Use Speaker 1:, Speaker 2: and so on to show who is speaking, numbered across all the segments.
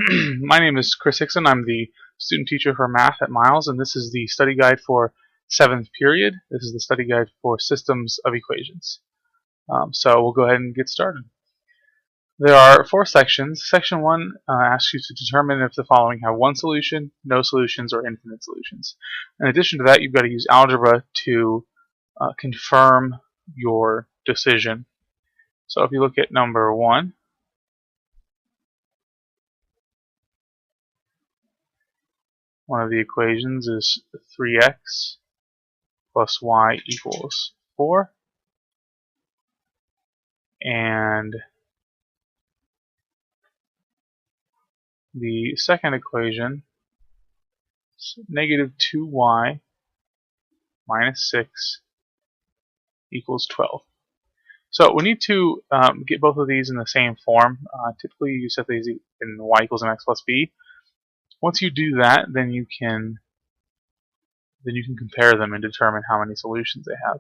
Speaker 1: My name is Chris Hickson. I'm the student teacher for math at Miles, and this is the study guide for 7th period. This is the study guide for systems of equations. So we'll go ahead and get started. There are 4 sections. Section 1 asks you to determine if the following have one solution, no solutions, or infinite solutions. In addition to that, you've got to use algebra to confirm your decision. So if you look at number 1, one of the equations is 3x plus y equals 4. And the second equation is negative 2y minus 6 equals 12. So we need to get both of these in the same form. Typically you set these in y equals mx plus b. Once you do that, then you can compare them and determine how many solutions they have.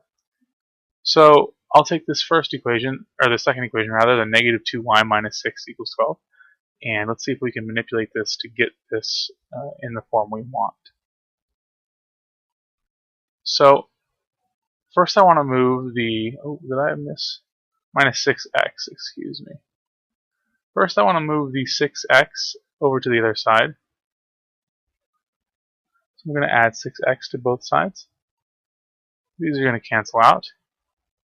Speaker 1: So I'll take this first equation, or the second equation rather, the negative 2y minus 6 equals 12. And let's see if we can manipulate this to get this in the form we want. So first I want to move the, did I miss? Minus 6x, excuse me. First I want to move the 6x over to the other side. So I'm going to add 6x to both sides. These are going to cancel out.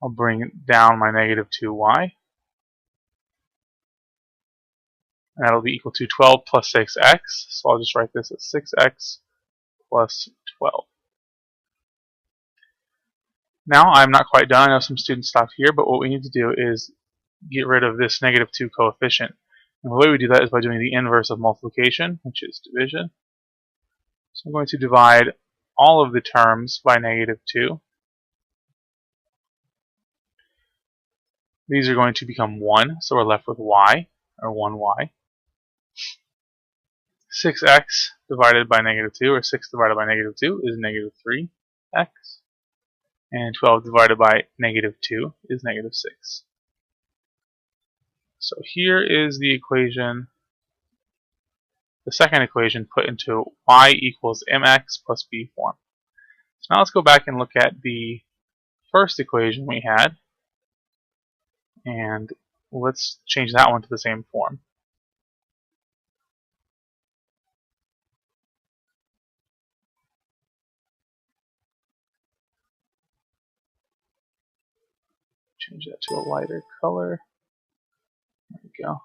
Speaker 1: I'll bring down my negative 2y. And that'll be equal to 12 plus 6x. So I'll just write this as 6x plus 12. Now I'm not quite done. I know some students stopped here, but what we need to do is get rid of this negative 2 coefficient. And the way we do that is by doing the inverse of multiplication, which is division. So I'm going to divide all of the terms by negative 2. These are going to become 1, so we're left with y, or 1y. 6x divided by negative 2, or 6 divided by negative 2, is negative 3x. And 12 divided by negative 2 is negative 6. So here is the equation, the second equation put into y equals mx plus b form. So now let's go back and look at the first equation we had, and let's change that one to the same form. Change that to a lighter color. There we go.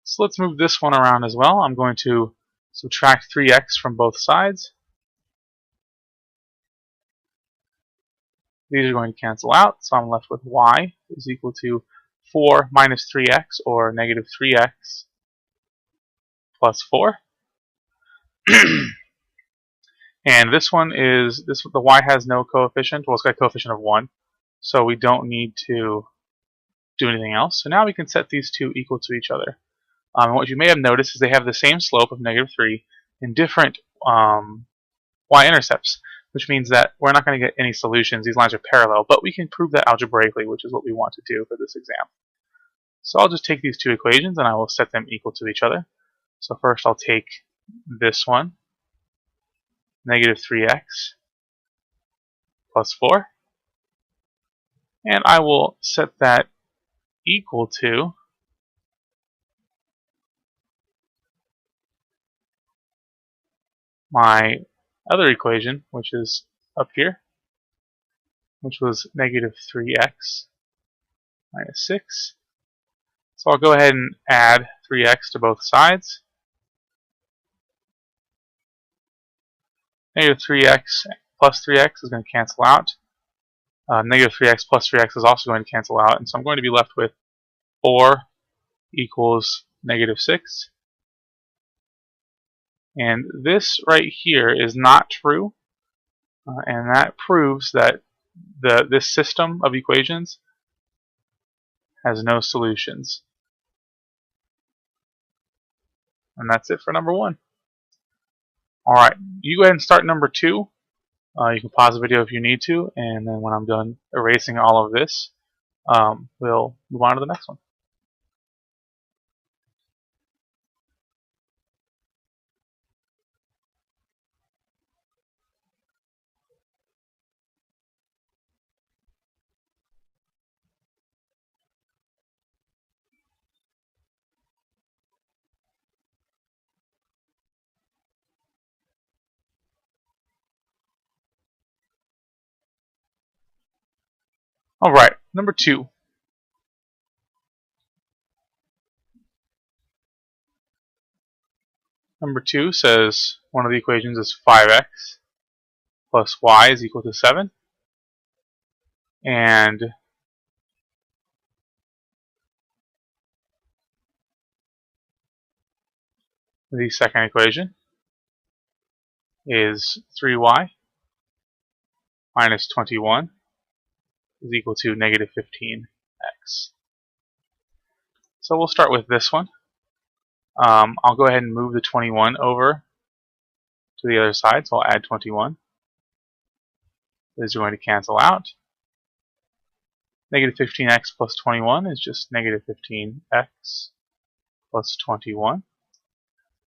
Speaker 1: So let's move this one around as well. I'm going to subtract 3x from both sides. These are going to cancel out, so I'm left with y is equal to 4 minus 3x, or negative 3x plus 4. And this one is, the y has no coefficient. Well, it's got a coefficient of 1, so we don't need to do anything else. So now we can set these two equal to each other. And what you may have noticed is they have the same slope of negative 3 in different y-intercepts, which means that we're not going to get any solutions. These lines are parallel, but we can prove that algebraically, which is what we want to do for this exam. So I'll just take these two equations and I will set them equal to each other. So first I'll take this one, negative 3x plus 4, and I will set that equal to my other equation, which is up here, which was negative 3x minus 6. So I'll go ahead and add 3x to both sides. Negative 3x plus 3x is going to cancel out. Negative 3x plus 3x is also going to cancel out, and so I'm going to be left with 4 equals negative 6. And this right here is not true, and that proves that this system of equations has no solutions. And that's it for number 1. Alright, you go ahead and start number 2. You can pause the video if you need to, and then when I'm done erasing all of this, we'll move on to the next one. Alright, number 2. Number 2 says one of the equations is 5x plus y is equal to 7. And the second equation is 3y minus 21 is equal to negative 15x. So we'll start with this one. I'll go ahead and move the 21 over to the other side, so I'll add 21. These are going to cancel out. Negative 15x plus 21 is just negative 15x plus 21.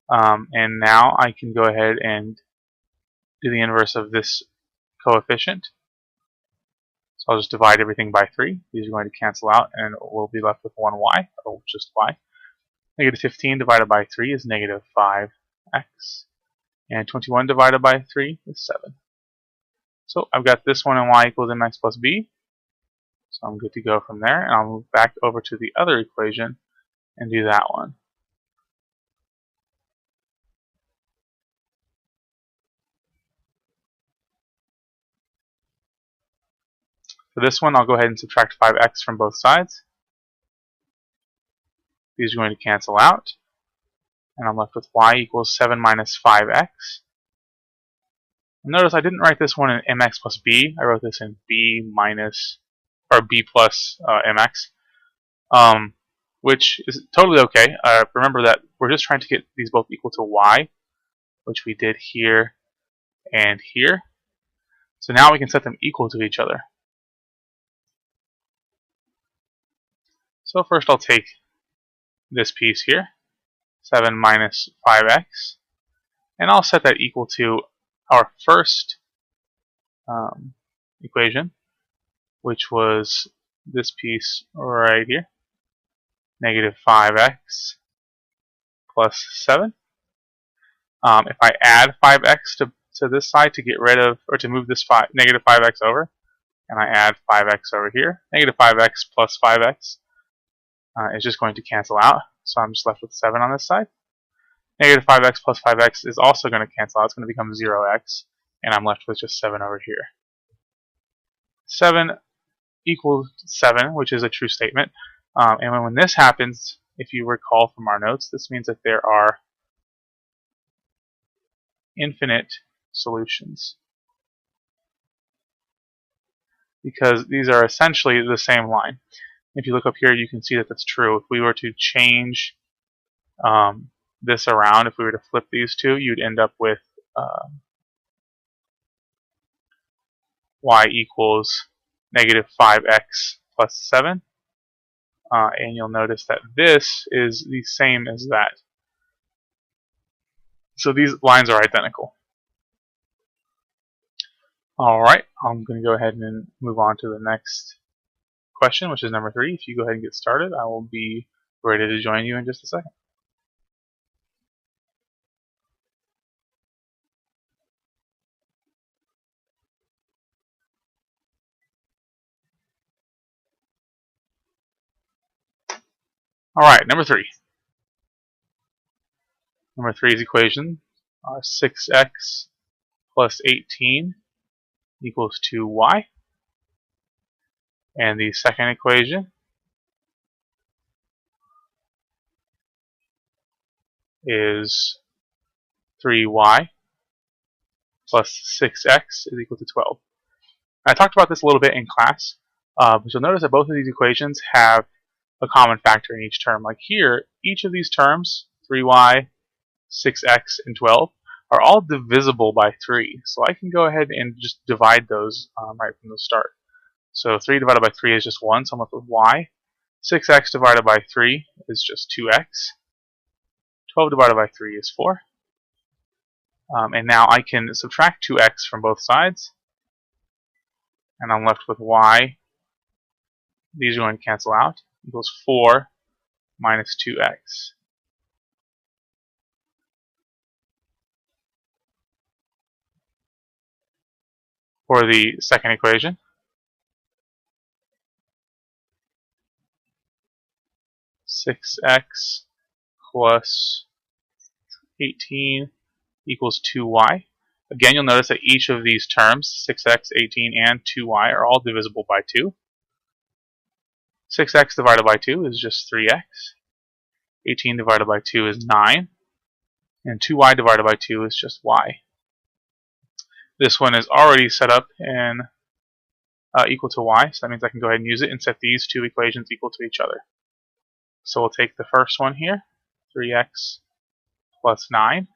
Speaker 1: And now I can go ahead and do the inverse of this coefficient. So I'll just divide everything by 3. These are going to cancel out, and we'll be left with 1y, or just y. Negative 15 divided by 3 is negative 5x. And 21 divided by 3 is 7. So I've got this one, and y equals mx plus b. So I'm good to go from there, and I'll move back over to the other equation and do that one. For this one, I'll go ahead and subtract 5x from both sides. These are going to cancel out, and I'm left with y equals 7 minus 5x. Notice I didn't write this one in mx plus b. I wrote this in b minus, or b plus mx, which is totally okay. Remember that we're just trying to get these both equal to y, which we did here and here. So now we can set them equal to each other. So first I'll take this piece here, 7 minus 5x, and I'll set that equal to our first equation, which was this piece right here, negative 5x plus 7. If I add 5x to this side to get rid of, or to move this negative 5x over, and I add 5x over here, negative 5x plus 5x is just going to cancel out. So I'm just left with 7 on this side. Negative 5x plus 5x is also going to cancel out. It's going to become 0x, and I'm left with just 7 over here. 7 equals 7, which is a true statement. And when this happens, if you recall from our notes, this means that there are infinite solutions, because these are essentially the same line. If you look up here, you can see that that's true. If we were to change this around, if we were to flip these two, you'd end up with y equals negative 5x plus 7. And you'll notice that this is the same as that. So these lines are identical. Alright, I'm going to go ahead and move on to the next question, which is number 3. If you go ahead and get started, I will be ready to join you in just a second. Alright, number 3. Number 3's equation are 6x plus 18 equals 2y. And the second equation is 3y plus 6x is equal to 12. I talked about this a little bit in class, but you'll notice that both of these equations have a common factor in each term. Like here, each of these terms, 3y, 6x, and 12, are all divisible by 3. So I can go ahead and just divide those right from the start. So 3 divided by 3 is just 1, so I'm left with y. 6x divided by 3 is just 2x. 12 divided by 3 is 4. And now I can subtract 2x from both sides, and I'm left with y. These are going to cancel out. Equals 4 minus 2x. For the second equation, 6x plus 18 equals 2y. Again, you'll notice that each of these terms, 6x, 18, and 2y, are all divisible by 2. 6x divided by 2 is just 3x. 18 divided by 2 is 9. And 2y divided by 2 is just y. This one is already set up in equal to y, so that means I can go ahead and use it and set these two equations equal to each other. So we'll take the first one here, 3x plus 9,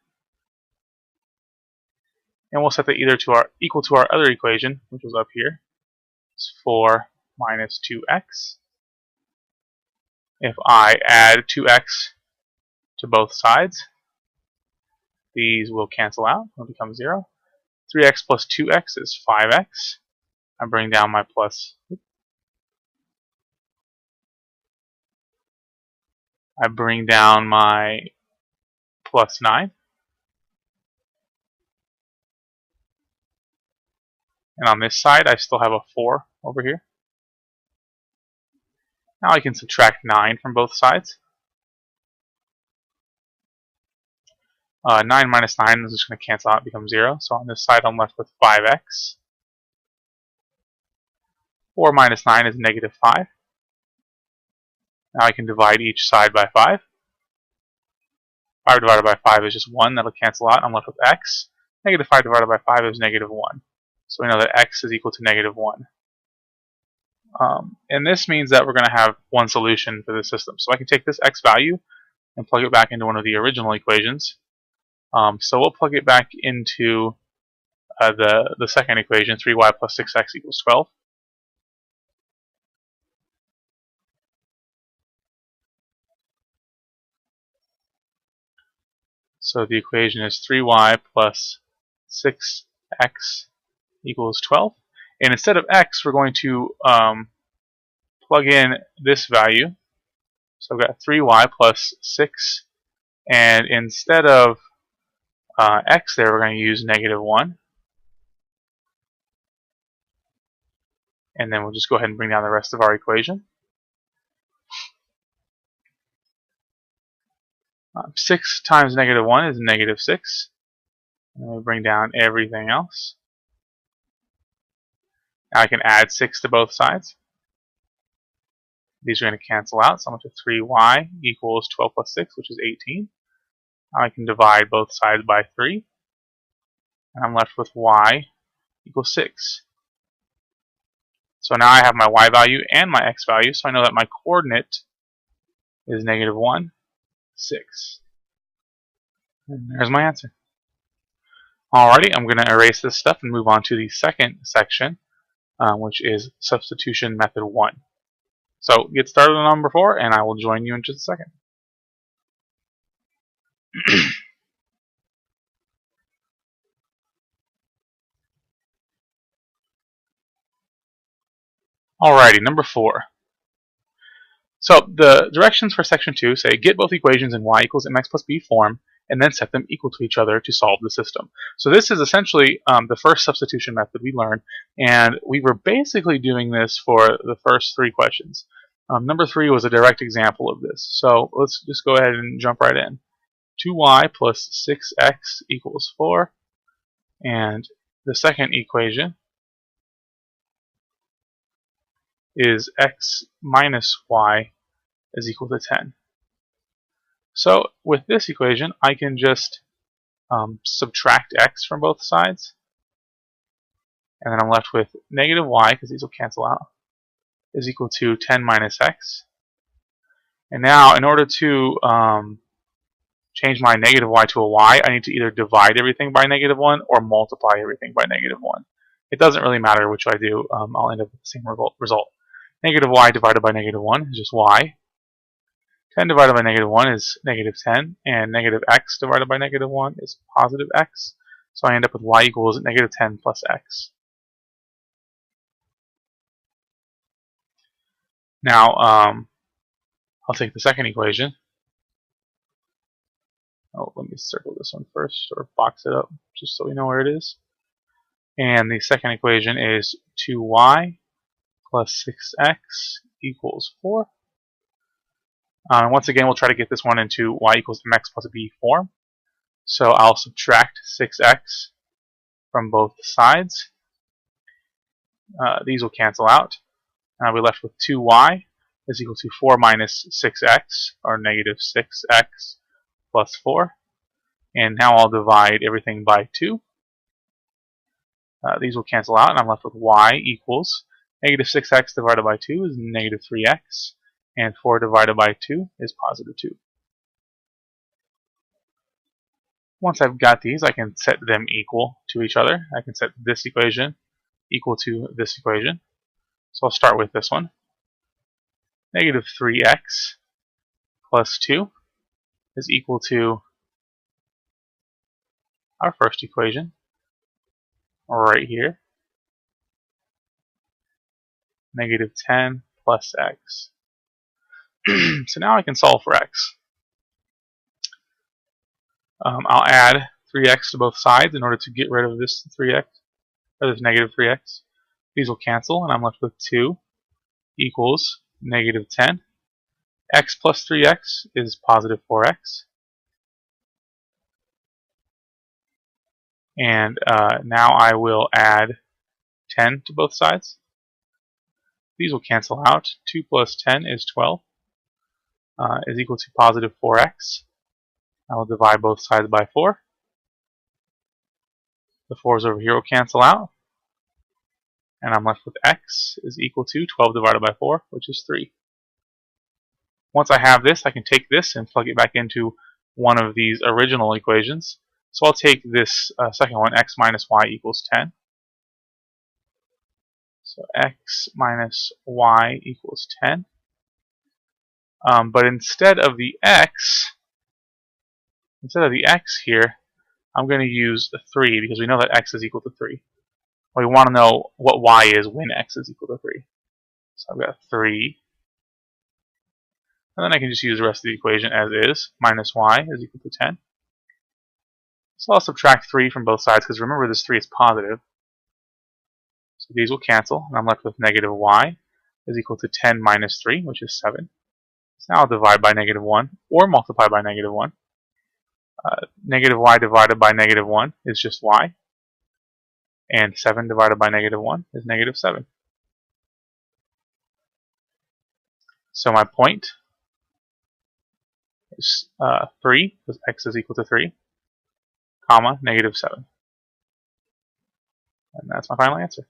Speaker 1: and we'll set that either to our equal to our other equation, which was up here. It's 4 minus 2x. If I add 2x to both sides, these will cancel out and become 0. 3x plus 2x is 5x. I bring down my plus. I bring down my plus 9. And on this side, I still have a 4 over here. Now I can subtract 9 from both sides. 9 minus 9 is just going to cancel out and become 0. So on this side, I'm left with 5x. 4 minus 9 is negative 5. Now I can divide each side by 5. 5 divided by 5 is just 1. That'll cancel out. I'm left with x. Negative 5 divided by 5 is negative 1. So we know that x is equal to negative 1. And this means that we're going to have one solution for this system. So I can take this x value and plug it back into one of the original equations. So we'll plug it back into the second equation, 3y plus 6x equals 12. So the equation is 3y plus 6x equals 12. And instead of x, we're going to plug in this value. So I've got 3y plus 6. And instead of x there, we're going to use negative 1. And then we'll just go ahead and bring down the rest of our equation. 6 times negative 1 is negative 6. And we bring down everything else. Now I can add 6 to both sides. These are going to cancel out, so I'm left with 3y equals 12 plus 6, which is 18. Now I can divide both sides by 3. And I'm left with y equals 6. So now I have my y value and my x value, so I know that my coordinate is negative 1, 6. And there's my answer. Alrighty, I'm going to erase this stuff and move on to the second section, which is substitution method 1. So get started on number 4, and I will join you in just a second. Alrighty, number 4. So the directions for section 2 say get both equations in y equals mx plus b form, and then set them equal to each other to solve the system. So this is essentially the first substitution method we learned, and we were basically doing this for the first 3 questions. Number 3 was a direct example of this. So let's just go ahead and jump right in. 2y plus 6x equals 4, and the second equation is x minus y is equal to 10. So with this equation, I can just subtract x from both sides, and then I'm left with negative y, because these will cancel out, is equal to 10 minus x. And now, in order to change my negative y to a y, I need to either divide everything by negative 1 or multiply everything by negative 1. It doesn't really matter which I do, I'll end up with the same result. Negative y divided by negative 1 is just y. 10 divided by negative 1 is negative 10, and negative x divided by negative 1 is positive x. So I end up with y equals negative 10 plus x. Now, I'll take the second equation. Oh, let me circle this one first, or box it up, just so we know where it is. And the second equation is 2y plus 6x equals 4. Once again, we'll try to get this one into y equals mx plus b form. So I'll subtract 6x from both sides. These will cancel out. And I'll be left with 2y is equal to 4 minus 6x, or negative 6x plus 4. And now I'll divide everything by 2. These will cancel out, and I'm left with y equals negative 6x divided by 2 is negative 3x, and 4 divided by 2 is positive 2. Once I've got these, I can set them equal to each other. I can set this equation equal to this equation. So I'll start with this one. Negative 3x plus 2 is equal to our first equation right here. Negative 10 plus x. So now I can solve for x. I'll add 3x to both sides in order to get rid of this 3x, or this negative 3x. These will cancel, and I'm left with 2 equals negative 10. X plus 3x is positive 4x. And now I will add 10 to both sides. These will cancel out. 2 plus 10 is 12, is equal to positive 4x. I will divide both sides by 4. The 4's over here will cancel out. And I'm left with x is equal to 12 divided by 4, which is 3. Once I have this, I can take this and plug it back into one of these original equations. So I'll take this second one, x minus y equals 10. So x minus y equals 10. But instead of the x here, I'm going to use 3 because we know that x is equal to 3. We want to know what y is when x is equal to 3. So I've got 3. And then I can just use the rest of the equation as is. Minus y is equal to 10. So I'll subtract 3 from both sides because remember this 3 is positive. So these will cancel, and I'm left with negative y is equal to 10 minus 3, which is 7. So now I'll divide by negative 1 or multiply by negative 1. Negative y divided by negative 1 is just y. And 7 divided by negative 1 is negative 7. So my point is 3, because x is equal to 3, comma, negative 7. And that's my final answer.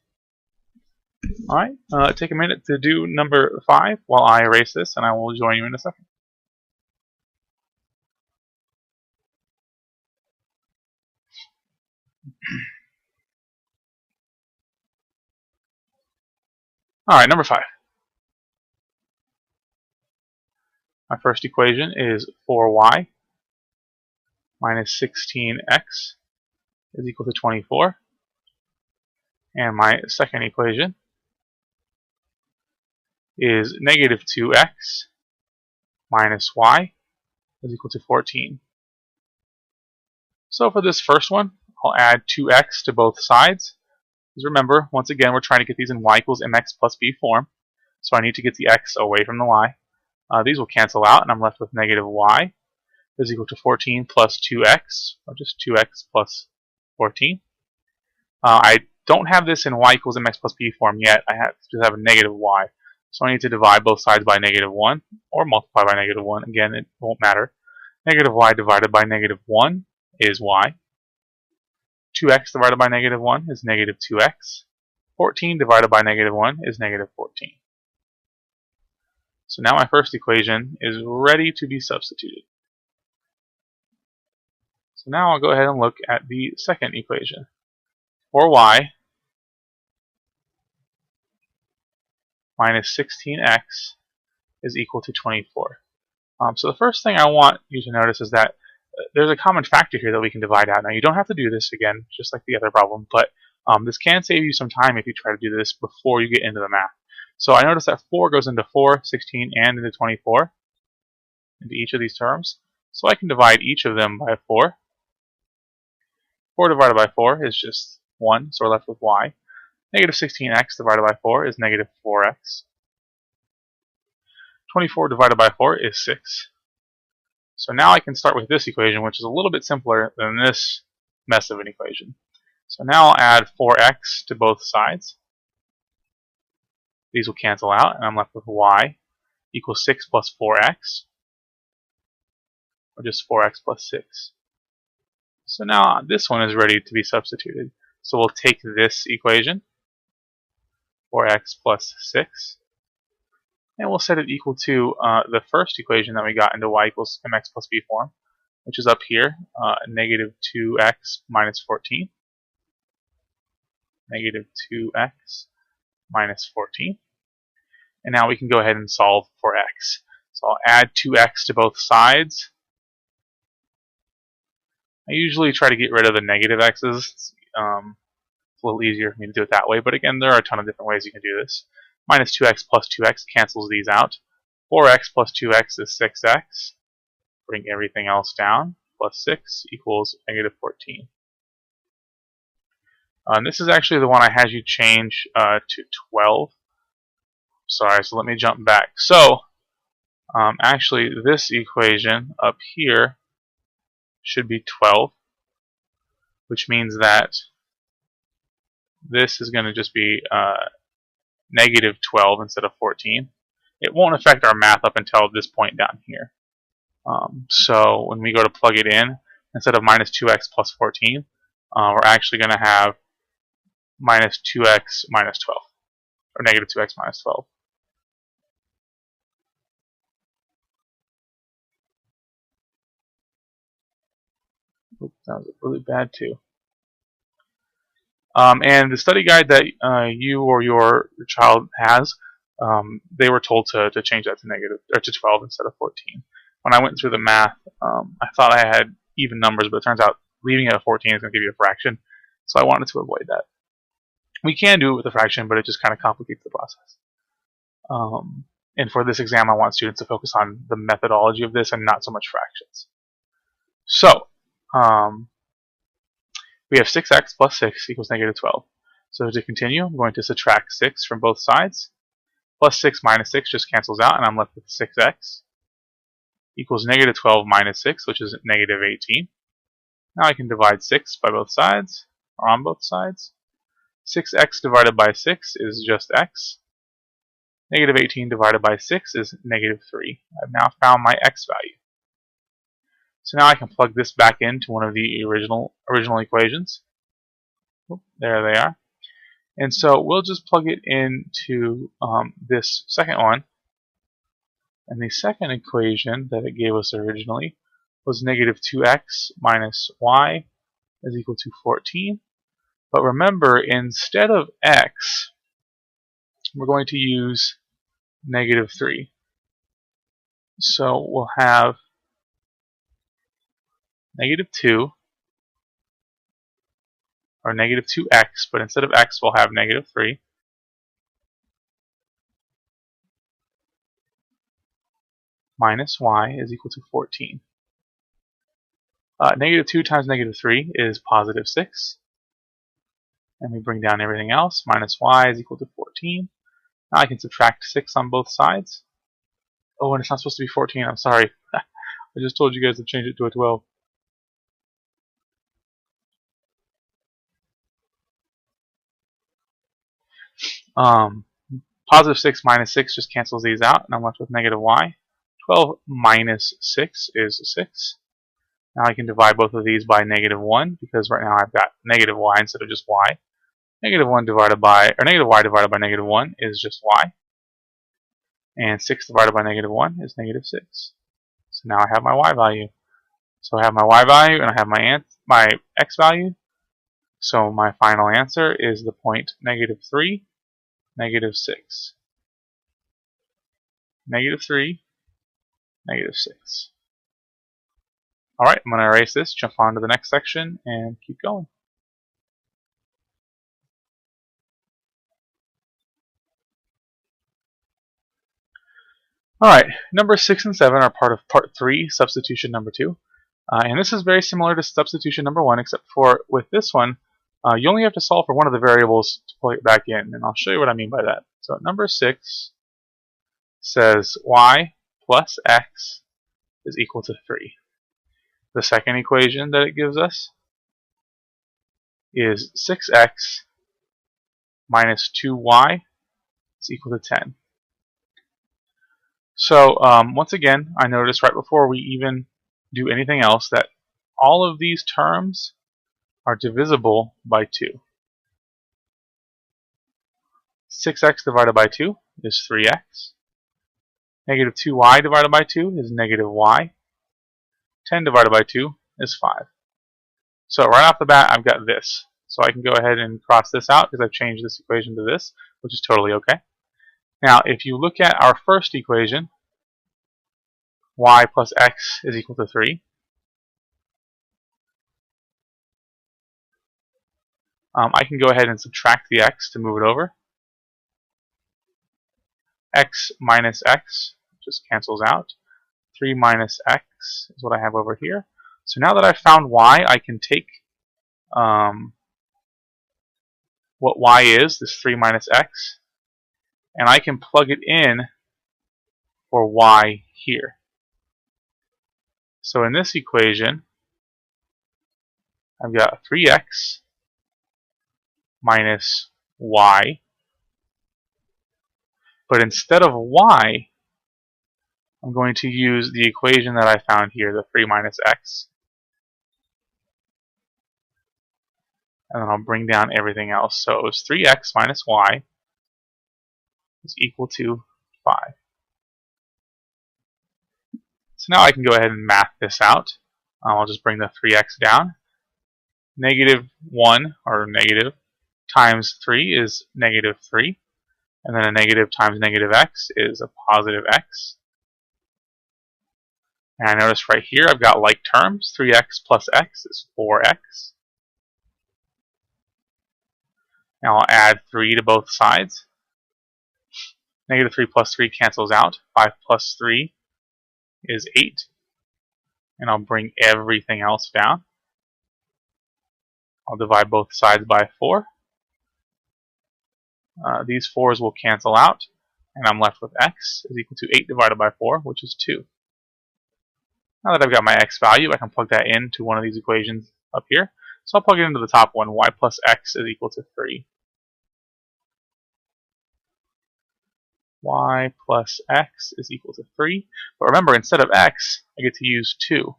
Speaker 1: Alright, take a minute to do number 5 while I erase this, and I will join you in a second. Alright, number 5. My first equation is 4y minus 16x is equal to 24. And my second equation is negative 2x minus y is equal to 14. So for this first one, I'll add 2x to both sides. Because remember, once again, we're trying to get these in y equals mx plus b form. So I need to get the x away from the y. These will cancel out, and I'm left with negative y is equal to 14 plus 2x, or just 2x plus 14. I don't have this in y equals mx plus b form yet. I just have a negative y. So I need to divide both sides by negative 1, or multiply by negative 1. Again, it won't matter. Negative y divided by negative 1 is y. 2x divided by negative 1 is negative 2x. 14 divided by negative 1 is negative 14. So now my first equation is ready to be substituted. So now I'll go ahead and look at the second equation. 4y minus 16x is equal to 24. So the first thing I want you to notice is that there's a common factor here that we can divide out. Now you don't have to do this again, just like the other problem, but this can save you some time if you try to do this before you get into the math. So I notice that 4 goes into 4, 16, and into 24, into each of these terms. So I can divide each of them by 4. 4 divided by 4 is just 1, so we're left with y. Negative 16x divided by 4 is negative 4x. 24 divided by 4 is 6. So now I can start with this equation, which is a little bit simpler than this mess of an equation. So now I'll add 4x to both sides. These will cancel out, and I'm left with y equals 6 plus 4x, or just 4x plus 6. So now this one is ready to be substituted. So we'll take this equation, 4x plus 6, and we'll set it equal to the first equation that we got into y equals mx plus b form, which is up here, negative 2x minus 14. Negative 2x minus 14. And now we can go ahead and solve for x. So I'll add 2x to both sides. I usually try to get rid of the negative x's. It's a little easier for me to do it that way, but again, there are a ton of different ways you can do this. Minus 2x plus 2x cancels these out. 4x plus 2x is 6x. Bring everything else down. Plus 6 equals negative 14. This is actually the one I had you change to 12. Sorry, so let me jump back. So, actually, this equation up here should be 12, which means that this is going to just be negative 12 instead of 14. It won't affect our math up until this point down here. So when we go to plug it in, instead of minus 2x plus 14, we're actually going to have minus 2x minus 12, or negative 2x minus 12. Oops, that was really bad too. And the study guide that you or your child has, they were told to change that to negative or to 12 instead of 14. When I went through the math, I thought I had even numbers, but it turns out leaving it at 14 is going to give you a fraction. So I wanted to avoid that. We can do it with a fraction, but it just kind of complicates the process. And for this exam, I want students to focus on the methodology of this and not so much fractions. So, we have 6x plus 6 equals negative 12. So to continue, I'm going to subtract 6 from both sides. Plus 6 minus 6 just cancels out, and I'm left with 6x equals negative 12 minus 6, which is negative 18. Now I can divide 6 by both sides, or on both sides. 6x divided by 6 is just x. Negative 18 divided by 6 is negative 3. I've now found my x value. So now I can plug this back into one of the original equations. There they are. And so we'll just plug it into this second one. And the second equation that it gave us originally was negative 2x minus y is equal to 14. But remember, instead of x, we're going to use negative 3. So we'll have negative 2, or negative 2x, but instead of x, we'll have negative 3. Minus y is equal to 14. Negative 2 times negative 3 is positive 6. And we bring down everything else. Minus y is equal to 14. Now I can subtract 6 on both sides. Oh, and it's not supposed to be 14. I'm sorry. I just told you guys to change it to a 12. Positive 6 minus 6 just cancels these out, and I'm left with negative y. 12 minus 6 is 6. Now I can divide both of these by negative 1, because right now I've got negative y instead of just y. Negative y divided by negative 1 is just y. And 6 divided by negative 1 is negative 6. So now I have my y value. So I have my y value and I have my x value. So my final answer is the point negative 3, negative 6. Negative 3, negative 6. Alright, I'm going to erase this, jump on to the next section, and keep going. Alright, numbers 6 and 7 are part of part 3, substitution number 2. And this is very similar to substitution number 1, except for with this one, you only have to solve for one of the variables to plug it back in, and I'll show you what I mean by that. So at number 6, says y plus x is equal to 3. The second equation that it gives us is 6x minus 2y is equal to 10. So once again, I noticed right before we even do anything else that all of these terms are divisible by 2. 6x divided by 2 is 3x. Negative 2y divided by 2 is negative y. 10 divided by 2 is 5. So right off the bat, I've got this. So I can go ahead and cross this out because I've changed this equation to this, which is totally okay. Now, if you look at our first equation, y plus x is equal to 3. I can go ahead and subtract the x to move it over. X minus x just cancels out. 3 minus x is what I have over here. So now that I've found y, I can take what y is, this 3 minus x, and I can plug it in for y here. So in this equation, I've got 3x minus y, but instead of y, I'm going to use the equation that I found here, the 3 minus x. And then I'll bring down everything else. So it was 3x minus y is equal to 5. So now I can go ahead and math this out. I'll just bring the 3x down. Negative 1, or negative, times 3 is negative 3. And then a negative times negative x is a positive x. And I notice right here I've got like terms. 3x plus x is 4x. Now I'll add 3 to both sides. Negative 3 plus 3 cancels out. 5 plus 3 is 8. And I'll bring everything else down. I'll divide both sides by 4. These 4's will cancel out. And I'm left with x is equal to 8 divided by 4, which is 2. Now that I've got my x value, I can plug that into one of these equations up here. So I'll plug it into the top one. Y plus x is equal to 3. Y plus x is equal to 3. But remember, instead of x, I get to use 2.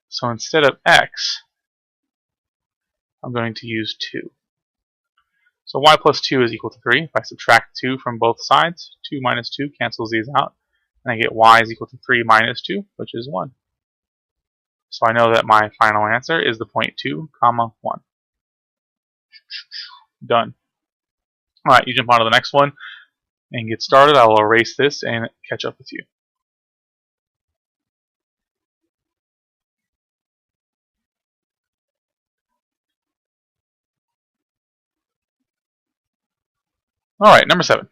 Speaker 1: So instead of x, I'm going to use 2. So y plus 2 is equal to 3. If I subtract 2 from both sides, 2 minus 2 cancels these out. And I get y is equal to 3 minus 2, which is 1. So I know that my final answer is the point 2, comma 1. Done. Alright, you jump on to the next one and get started. I will erase this and catch up with you. Alright, number 7.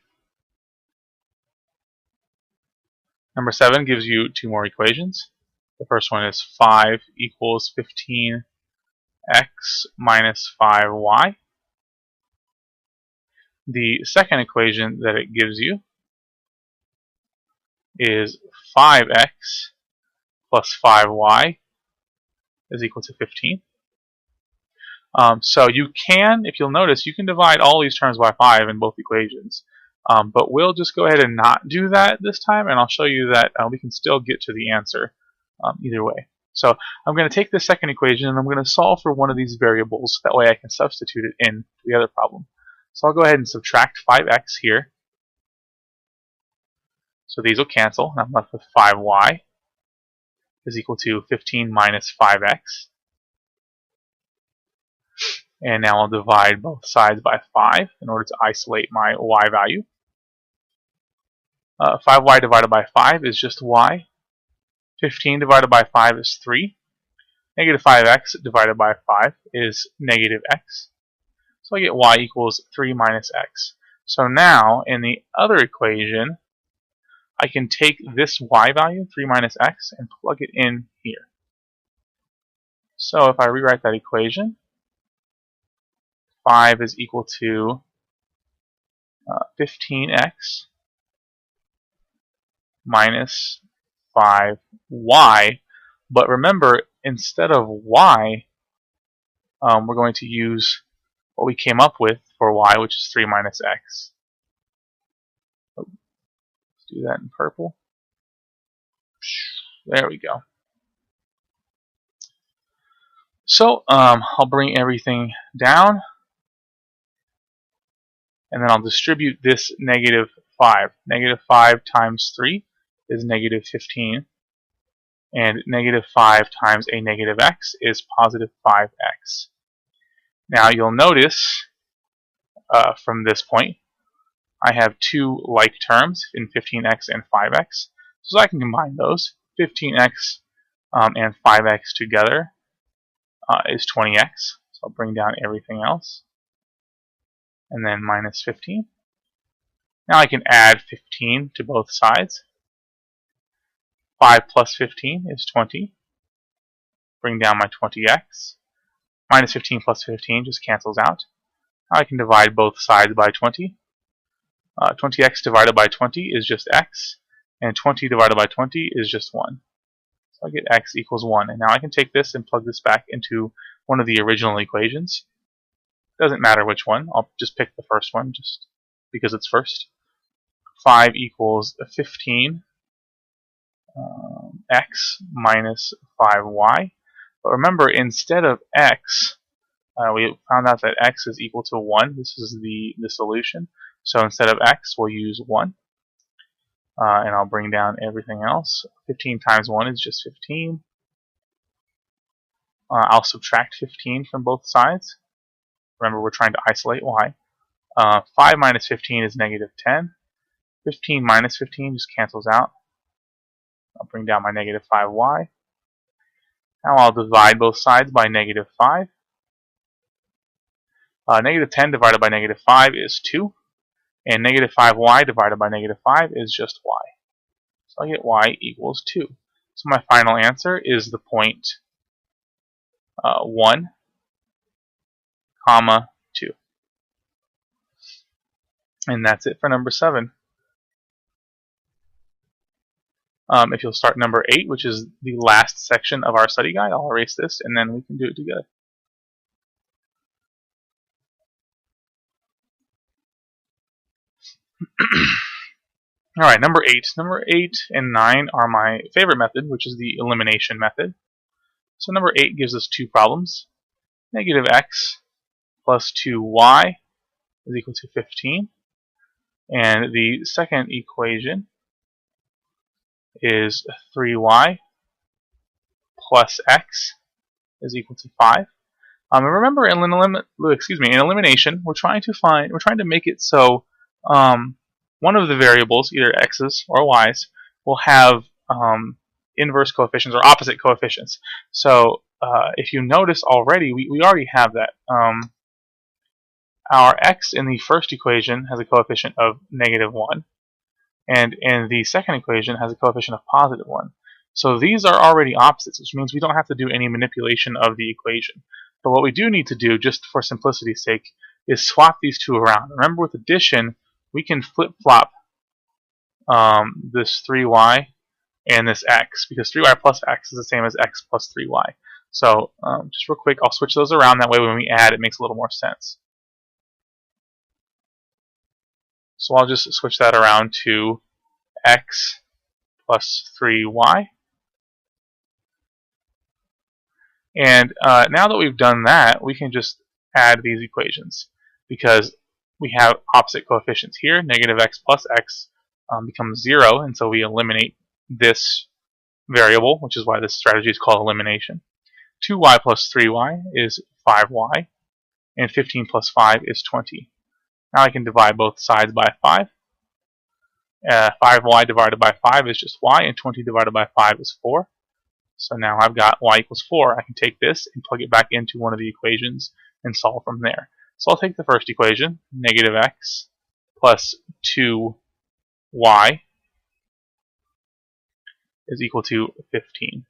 Speaker 1: Number 7 gives you 2 more equations. The first one is 5 equals 15x minus 5y. The second equation that it gives you is 5x plus 5y is equal to 15. So you can, if you'll notice, you can divide all these terms by 5 in both equations. But we'll just go ahead and not do that this time, and I'll show you that we can still get to the answer either way. So I'm going to take this second equation and I'm going to solve for one of these variables. That way I can substitute it in the other problem. So I'll go ahead and subtract 5x here. So these will cancel, and I'm left with 5y is equal to 15 minus 5x. And now I'll divide both sides by 5 in order to isolate my y value. 5y divided by 5 is just y. 15 divided by 5 is 3. Negative 5x divided by 5 is negative x. So I get y equals 3 minus x. So now, in the other equation, I can take this y value, 3 minus x, and plug it in here. So if I rewrite that equation, 5 is equal to 15x minus 5y. But remember, instead of y, we're going to use what we came up with for y, which is 3 minus x. Let's do that in purple. There we go. So I'll bring everything down, and then I'll distribute this negative 5. Negative 5 times 3 is negative 15, and negative 5 times a negative x is positive 5x. Now you'll notice from this point I have two like terms in 15x and 5x, so I can combine those. 15x and 5x together is 20x, so I'll bring down everything else, and then minus 15. Now I can add 15 to both sides. 5 plus 15 is 20. Bring down my 20x. Minus 15 plus 15 just cancels out. Now I can divide both sides by 20. 20x divided by 20 is just x, and 20 divided by 20 is just 1. So I get x equals 1. And now I can take this and plug this back into one of the original equations. Doesn't matter which one. I'll just pick the first one just because it's first. 5 equals 15 x minus 5y. But remember, instead of x, we found out that x is equal to 1. This is the solution. So instead of x, we'll use 1. And I'll bring down everything else. 15 times 1 is just 15. I'll subtract 15 from both sides. Remember, we're trying to isolate y. 5 minus 15 is negative 10. 15 minus 15 just cancels out. I'll bring down my negative 5y. Now I'll divide both sides by negative 5. Negative 10 divided by negative 5 is 2. And negative 5y divided by negative 5 is just y. So I get y equals 2. So my final answer is the point 1, comma 2. And that's it for number 7. If you'll start number 8, which is the last section of our study guide, I'll erase this and then we can do it together. Alright, number 8. Number 8 and 9 are my favorite method, which is the elimination method. So number 8 gives us two problems. Negative x plus 2y is equal to 15. And the second equation is 3y plus x is equal to 5. And remember, in elimination, we're trying to make it so one of the variables, either x's or y's, will have inverse coefficients or opposite coefficients. So if you notice already, we already have that. Our x in the first equation has a coefficient of negative 1, and in the second equation has a coefficient of positive 1. So these are already opposites, which means we don't have to do any manipulation of the equation. But what we do need to do, just for simplicity's sake, is swap these two around. Remember, with addition, we can flip-flop this 3y and this x, because 3y plus x is the same as x plus 3y. So just real quick, I'll switch those around. That way when we add, it makes a little more sense. So I'll just switch that around to x plus 3y. And now that we've done that, we can just add these equations, because we have opposite coefficients here. Negative x plus x becomes 0, and so we eliminate this variable, which is why this strategy is called elimination. 2y plus 3y is 5y, and 15 plus 5 is 20. Now I can divide both sides by 5. 5y divided by 5 is just y, and 20 divided by 5 is 4. So now I've got y equals 4. I can take this and plug it back into one of the equations and solve from there. So I'll take the first equation, negative x plus 2y is equal to 15.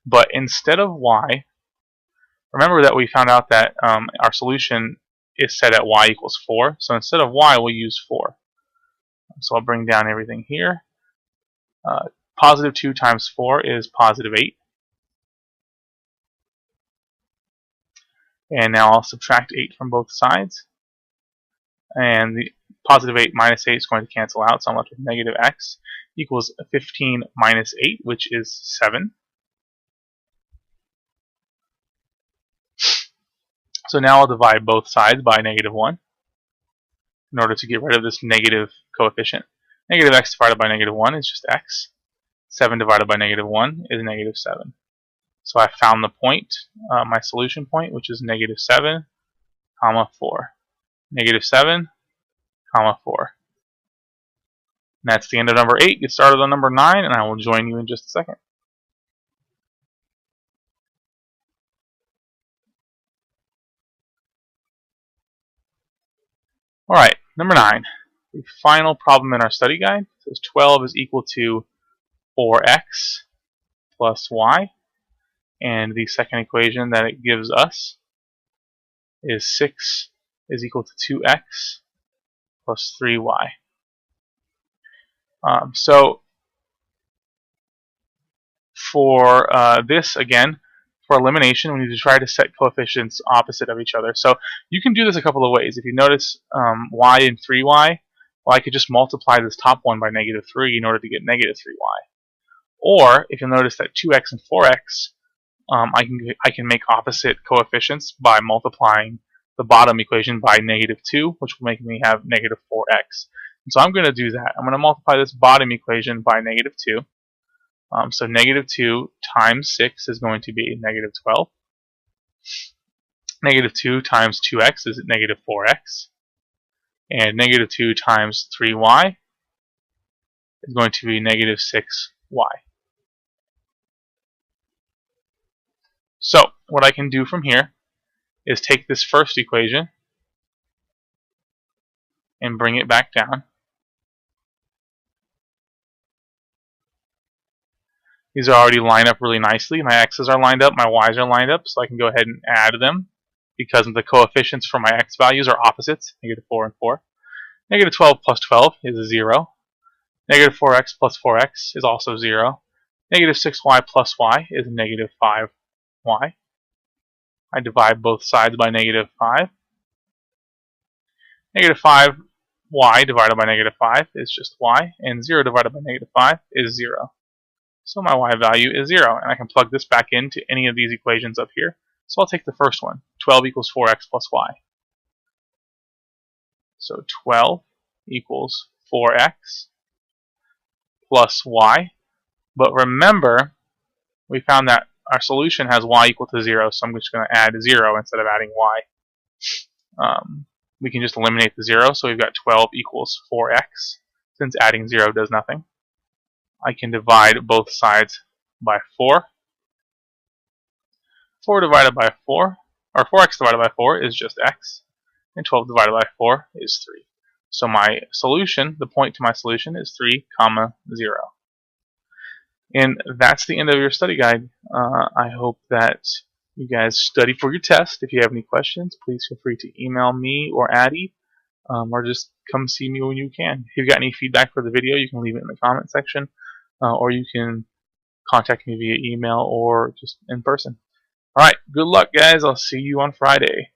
Speaker 1: But instead of y, remember that we found out that our solution is set at y equals 4. So instead of y, we'll use 4. So I'll bring down everything here. Positive 2 times 4 is positive 8. And now I'll subtract 8 from both sides. And the positive 8 minus 8 is going to cancel out, so I'm left with negative x equals 15 minus 8, which is 7. So now I'll divide both sides by negative 1 in order to get rid of this negative coefficient. Negative x divided by negative 1 is just x. 7 divided by negative 1 is negative 7. So I found the point, my solution point, which is negative 7, comma 4. Negative 7, comma 4. And that's the end of number 8. Get started on number 9, and I will join you in just a second. Alright, number 9. The final problem in our study guide says 12 is equal to 4x plus y. And the second equation that it gives us is 6 is equal to 2x plus 3y. So for this, again, for elimination, we need to try to set coefficients opposite of each other. So you can do this a couple of ways. If you notice y and 3y, well, I could just multiply this top one by negative 3 in order to get negative 3y. Or if you'll notice that 2x and 4x, I can make opposite coefficients by multiplying the bottom equation by negative 2, which will make me have negative 4x. And so I'm going to do that. I'm going to multiply this bottom equation by negative 2. So negative 2 times 6 is going to be negative 12. Negative 2 times 2x is negative 4x. And negative 2 times 3y is going to be negative 6y. So what I can do from here is take this first equation and bring it back down. These are already lined up really nicely. My x's are lined up, my y's are lined up, so I can go ahead and add them because the coefficients for my x values are opposites, negative 4 and 4. Negative 12 plus 12 is 0. Negative 4x plus 4x is also 0. Negative 6y plus y is negative 5y. I divide both sides by negative 5. Negative 5y divided by negative 5 is just y, and 0 divided by negative 5 is 0. So my y value is 0, and I can plug this back into any of these equations up here. So I'll take the first one, 12 equals 4x plus y. So 12 equals 4x plus y. But remember, we found that our solution has y equal to 0, so I'm just going to add 0 instead of adding y. We can just eliminate the 0, so we've got 12 equals 4x, since adding 0 does nothing. I can divide both sides by 4. 4 divided by 4, or 4x divided by 4 is just x, and 12 divided by 4 is 3. So my solution, the point to my solution is 3, 0. And that's the end of your study guide. I hope that you guys study for your test. If you have any questions, please feel free to email me or Addie, or just come see me when you can. If you've got any feedback for the video, you can leave it in the comment section, or you can contact me via email or just in person. Alright, good luck guys. I'll see you on Friday.